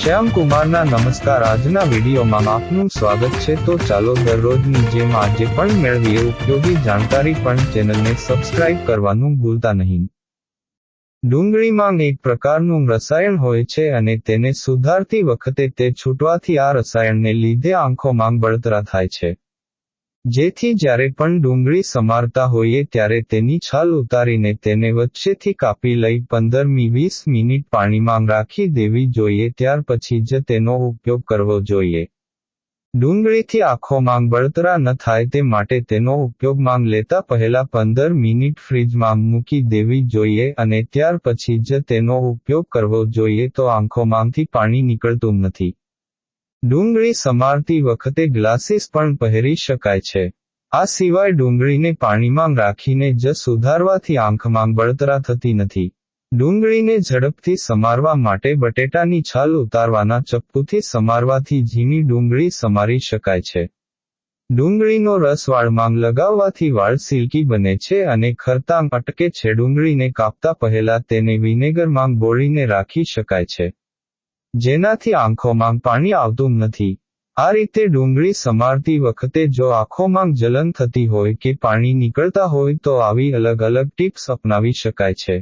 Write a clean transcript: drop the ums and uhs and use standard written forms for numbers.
શ્યામકુમારના નમસ્કાર. આજના વિડીયોમાં આપનું સ્વાગત છે. તો ચાલો દરરોજની જેમ આજે પણ મેળવીએ ઉપયોગી જાણકારી, પણ ચેનલને સબસ્ક્રાઇબ કરવાનું ભૂલતા નહીં. ડુંગળીમાં એક પ્રકારનું રસાયણ હોય છે અને તેને સુધારતી વખતે તે છૂટવાથી આ રસાયણને લીધે આંખોમાં બળતરા થાય છે. જેથી જ્યારે પણ ડુંગળી સમારતા હોઈએ ત્યારે તેની છાલ ઉતારીને તેને વચ્ચેથી કાપી લઈ 15-20 મિનિટ પાણીમાં રાખી દેવી જોઈએ. ત્યાર પછી જ તેનો ઉપયોગ કરવો જોઈએ. ડુંગળીથી આંખોમાં બળતરા ન થાય તે માટે તેનો ઉપયોગમાં લેતા પહેલા 15 મિનિટ ફ્રીજમાં મૂકી દેવી જોઈએ અને ત્યાર પછી જ તેનો ઉપયોગ કરવો જોઈએ, તો આંખોમાંથી પાણી નીકળતું નથી. ડુંગળી સમારતી વખતે ગ્લાસીસ પણ પહેરી શકાય છે. આ સિવાય ડુંગળીને પાણીમાં રાખીને જ સુધારવાથી આંખમાં બળતરા થતી નથી. ડુંગળીને ઝડપથી સમારવા માટે બટેટાની છાલ ઉતારવાના ચપ્પુથી સમારવાથી ઝીણી ડુંગળી સમારી શકાય છે. ડુંગળીનો રસ વાળમાં લગાવવાથી વાળ સિલ્કી બને છે અને ખરતા અટકે છે. ડુંગળીને કાપતા પહેલા તેને વિનેગરમાં બોળીને રાખી શકાય છે, જેનાથી આંખોમાં પાણી આવતું નથી. આ રીતે ડુંગળી સમારતી વખતે જો આંખોમાં જલન થતી હોય કે પાણી નીકળતા હોય તો આવી અલગ અલગ ટિપ્સ અપનાવી શકાય છે.